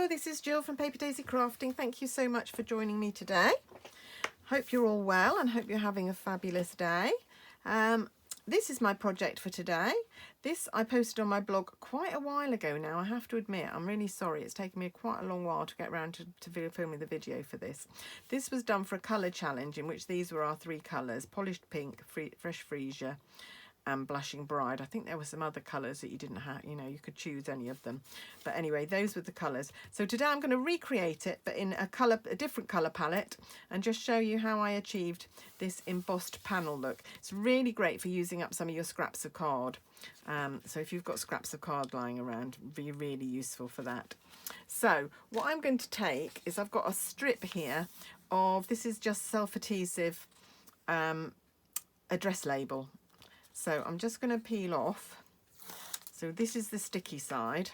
this is Jill from Paper Daisy Crafting. Thank you so much for joining me today. Hope you're all well and hope you're having a fabulous day. This is my project for today. This I posted on my blog quite a while ago now, I have to admit. I'm really sorry, it's taken me quite a long while to get around to filming the video for this. This was done for a colour challenge in which these were our three colours: Polished Pink, Fresh Freesia and Blushing Bride. I think there were some other colours that you didn't have, you know, you could choose any of them. But anyway, those were the colours. So today I'm going to recreate it, but in a different colour palette, and just show you how I achieved this embossed panel look. It's really great for using up some of your scraps of card. So if you've got scraps of card lying around, it'd be really useful for that. So what I'm going to take is, I've got a strip here of, this is just self-adhesive address label. So I'm just going to peel off. So this is the sticky side.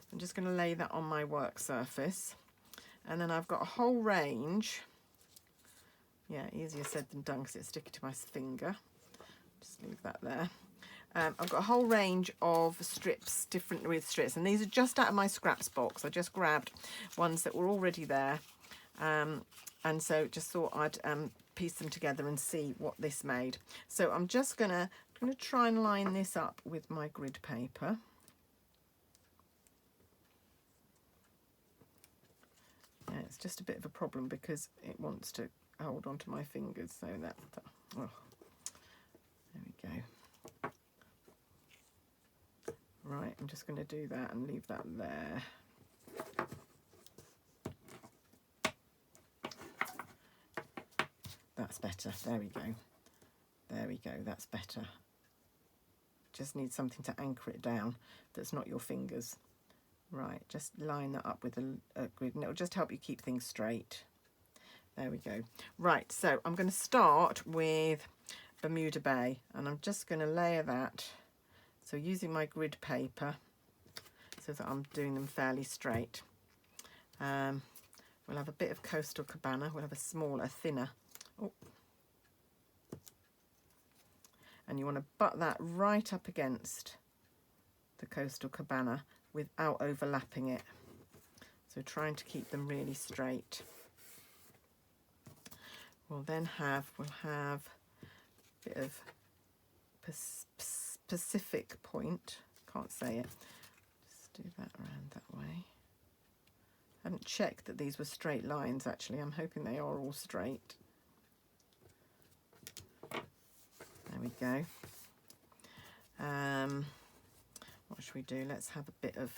I'm just going to lay that on my work surface. And then I've got a whole range. Yeah, easier said than done because it's sticky to my finger. Just leave that there. I've got a whole range of strips, different with strips. And these are just out of my scraps box. I just grabbed ones that were already there. And so just thought I'd piece them together and see what this made. So I'm just going to try and line this up with my grid paper. Yeah, it's just a bit of a problem because it wants to hold onto my fingers, so oh, there we go. Right, I'm just going to do that and leave that there. That's better. There we go. There we go. That's better. Just need something to anchor it down that's not your fingers. Right, just line that up with a grid and it'll just help you keep things straight. There we go. Right, so I'm going to start with Bermuda Bay and I'm just going to layer that. So using my grid paper so that I'm doing them fairly straight. We'll have a bit of Coastal Cabana. We'll have a smaller, thinner. Oh. And you want to butt that right up against the Coastal Cabana without overlapping it. So trying to keep them really straight. We'll have a bit of Pacific Point. Can't say it. Just do that around that way. I haven't checked that these were straight lines actually. I'm hoping they are all straight. There we go. What should we do? Let's have a bit of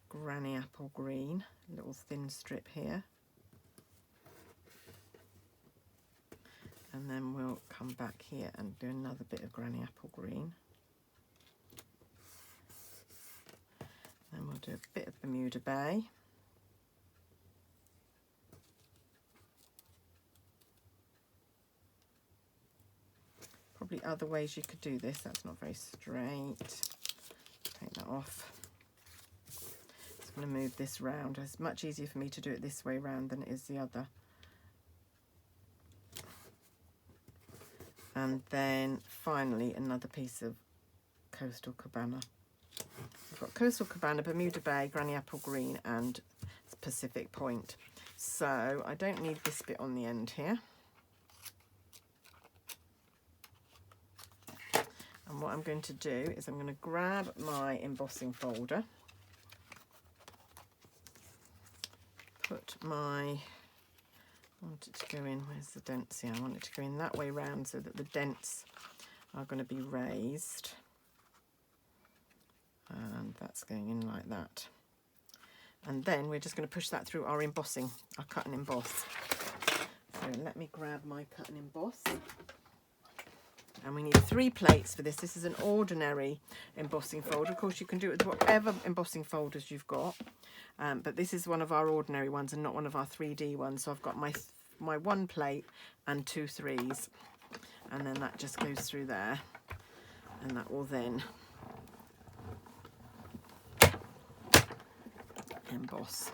Granny Apple Green, a little thin strip here. And then we'll come back here and do another bit of Granny Apple Green. Then we'll do a bit of Bermuda Bay. Probably other ways you could do this. That's not very straight. Take that off. Just going to move this round. It's much easier for me to do it this way round than it is the other. And then finally another piece of Coastal Cabana. I've got Coastal Cabana, Bermuda Bay, Granny Apple Green and Pacific Point. So I don't need this bit on the end here. And what I'm going to do is I'm going to grab my embossing folder, put my, I want it to go in, where's the dents here? I want it to go in that way round so that the dents are going to be raised. And that's going in like that. And then we're just going to push that through our embossing, our cut and emboss. So let me grab my cut and emboss. And we need 3 plates for this. This is an ordinary embossing folder. Of course, you can do it with whatever embossing folders you've got. But this is one of our ordinary ones and not one of our 3D ones. So I've got my 1 plate and 2 3s. And then that just goes through there. And that will then emboss.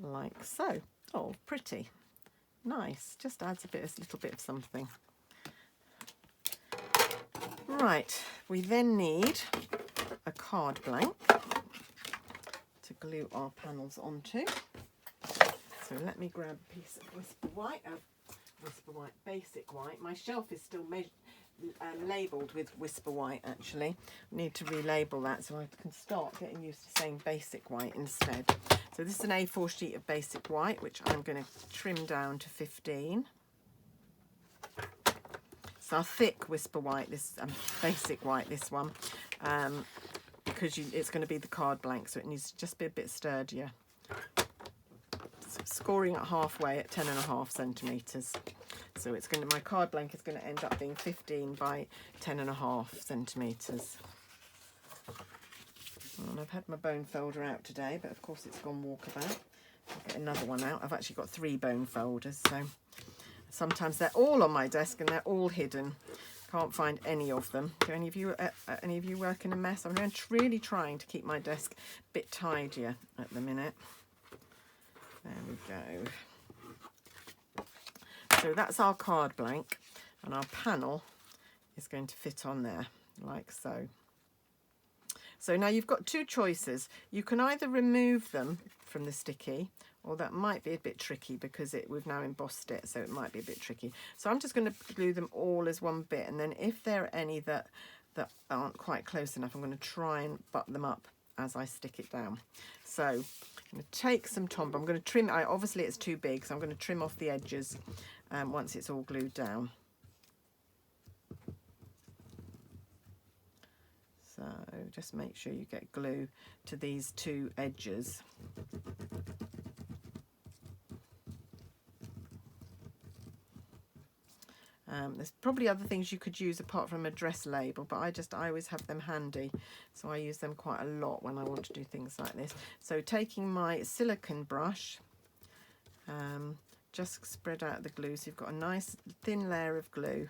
Like so. Oh, pretty. Nice, just adds a little bit of something. Right, we then need a card blank to glue our panels onto. So let me grab a piece of Whisper White Basic White. My shelf is still labelled with Whisper White actually. I need to relabel that so I can start getting used to saying Basic White instead. So this is an A4 sheet of Basic White, which I'm going to trim down to 15. It's our thick Whisper White, this Basic White, this one, because it's going to be the card blank, so it needs to just be a bit sturdier. So scoring at halfway at 10.5 centimetres. So it's going to, my card blank is going to end up being 15 by 10.5 centimetres. And I've had my bone folder out today, but of course it's gone walkabout. I'll get another one out. I've actually got 3 bone folders, so sometimes they're all on my desk and they're all hidden. Can't find any of them. Do any of you work in a mess? I'm really trying to keep my desk a bit tidier at the minute. There we go. So that's our card blank, and our panel is going to fit on there like so. So now you've got 2 choices. You can either remove them from the sticky, or that might be a bit tricky because we've now embossed it, so it might be a bit tricky. So I'm just going to glue them all as one bit, and then if there are any that aren't quite close enough, I'm going to try and butt them up as I stick it down. So I'm going to take some Tombow. I'm going to trim, obviously it's too big, so I'm going to trim off the edges once it's all glued down. So just make sure you get glue to these 2 edges. There's probably other things you could use apart from a dress label, but I always have them handy, so I use them quite a lot when I want to do things like this. So taking my silicone brush, just spread out the glue so you've got a nice thin layer of glue,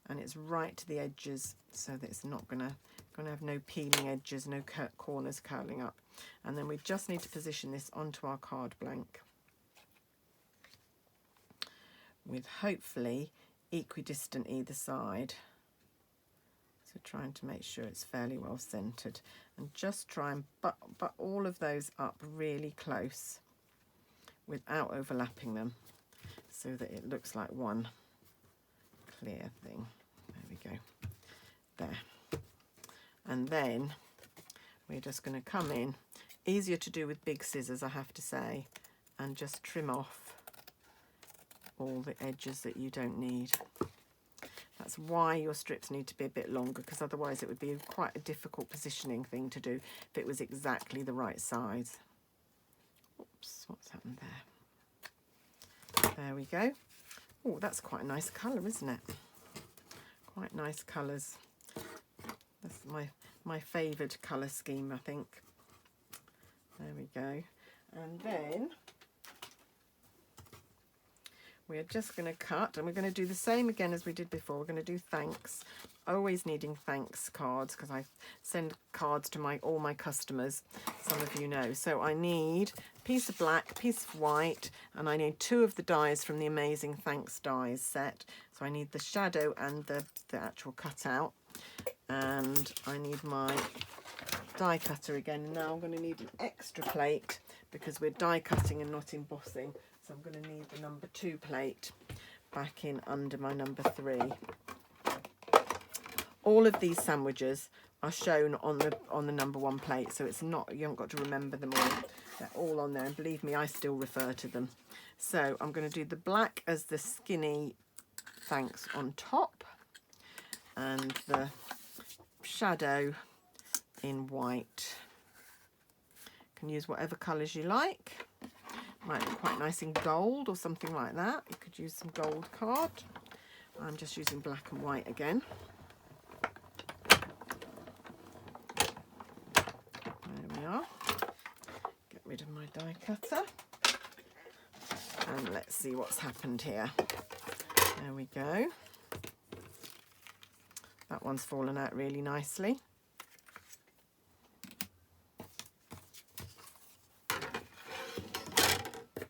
and it's right to the edges so that it's not gonna have no peeling edges, no corners curling up. And then we just need to position this onto our card blank with hopefully equidistant either side. So trying to make sure it's fairly well centered, and just try and butt all of those up really close without overlapping them, so that it looks like one clear thing. There we go. There. And then we're just going to come in, easier to do with big scissors I have to say, and just trim off all the edges that you don't need. That's why your strips need to be a bit longer, because otherwise it would be quite a difficult positioning thing to do if it was exactly the right size. Oops, what's happened there? There we go. Oh, that's quite a nice colour, isn't it? Quite nice colours. That's my favoured colour scheme, I think. There we go. And then we're just going to cut, and we're going to do the same again as we did before. We're going to do thanks. Always needing thanks cards, because I send cards to all my customers, some of you know. So I need a piece of black, a piece of white, and I need 2 of the dies from the Amazing Thanks dies set. So I need the shadow and the actual cutout, and I need my die cutter again. And now I'm going to need an extra plate because we're die cutting and not embossing. So I'm going to need the number 2 plate back in under my number 3. All of these sandwiches are shown on the number 1 plate, so it's not, you haven't got to remember them all. They're all on there, and believe me, I still refer to them. So I'm going to do the black as the skinny thanks on top, and the shadow in white. You can use whatever colours you like. Might be quite nice in gold or something like that. You could use some gold card. I'm just using black and white again. There we are. Get rid of my die cutter. And let's see what's happened here. There we go. That one's fallen out really nicely.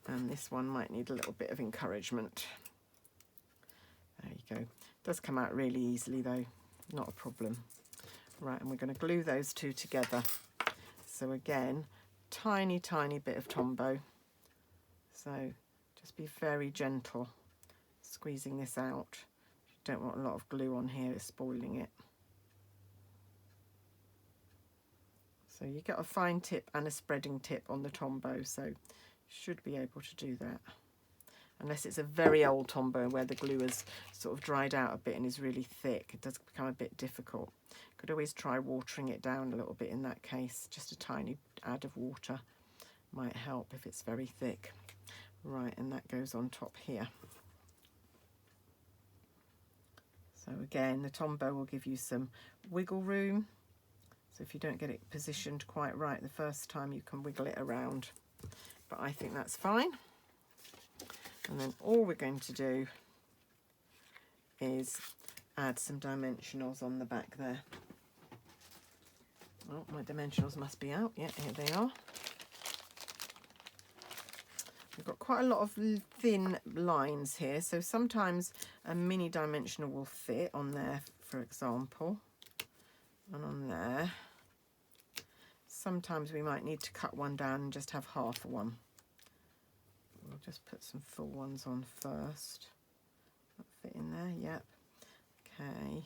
And this one might need a little bit of encouragement. There you go. It does come out really easily though, not a problem. Right, and we're going to glue those two together. So again, tiny bit of Tombow. So just be very gentle squeezing this out. You don't want a lot of glue on here, it's spoiling it. So you get a fine tip and a spreading tip on the Tombow, so you should be able to do that. Unless it's a very old Tombow where the glue has sort of dried out a bit and is really thick, it does become a bit difficult. Could always try watering it down a little bit in that case. Just a tiny add of water might help if it's very thick. Right, and that goes on top here. So again, the Tombow will give you some wiggle room. So if you don't get it positioned quite right the first time, you can wiggle it around. But I think that's fine. And then all we're going to do is add some dimensionals on the back there. Oh, my dimensionals must be out. Yeah, here they are. We've got quite a lot of thin lines here, so sometimes a mini dimensional will fit on there, for example, and on there. Sometimes we might need to cut one down and just have half one. We'll just put some full ones on first. That fit in there, yep. Okay.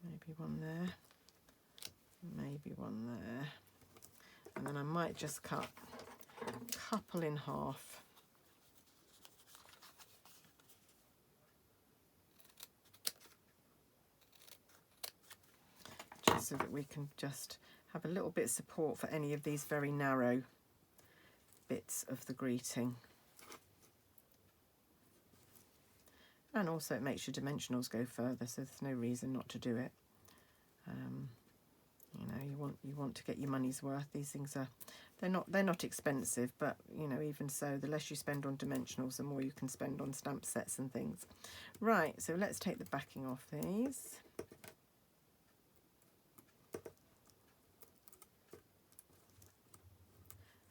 Maybe one there. Maybe one there. And then I might just cut a couple in half. Just so that we can just have a little bit of support for any of these very narrow bits of the greeting. And also it makes your dimensionals go further, so there's no reason not to do it. You know, you want to get your money's worth. These things are, they're not expensive, but you know, even so, the less you spend on dimensionals, the more you can spend on stamp sets and things. Right, so let's take the backing off these.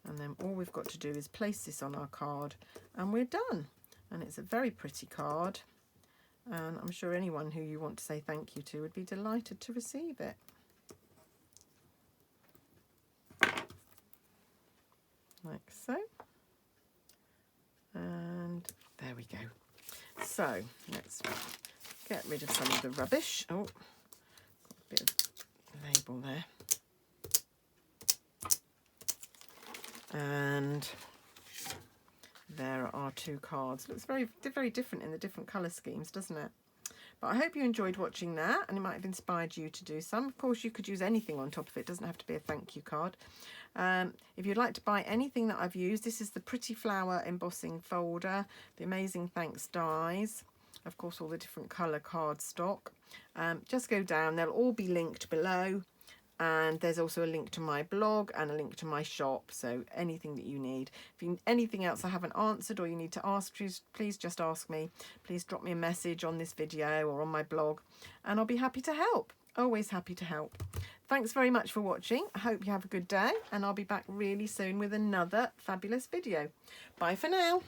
And then all we've got to do is place this on our card and we're done. And it's a very pretty card. And I'm sure anyone who you want to say thank you to would be delighted to receive it. Like so. And there we go. So let's get rid of some of the rubbish. Oh, got a bit of label there. And there are our two cards. Looks very different in the different colour schemes, doesn't it? But I hope you enjoyed watching that and it might have inspired you to do some. Of course, you could use anything on top of it. It doesn't have to be a thank you card. If you'd like to buy anything that I've used, this is the Pretty Flower embossing folder, the Amazing Thanks dies, of course, all the different colour cardstock. Just go down. They'll all be linked below. And there's also a link to my blog and a link to my shop, so anything that you need. If you need anything else I haven't answered or you need to ask, please just ask me. Please drop me a message on this video or on my blog and I'll be happy to help. Always happy to help. Thanks very much for watching. I hope you have a good day and I'll be back really soon with another fabulous video. Bye for now.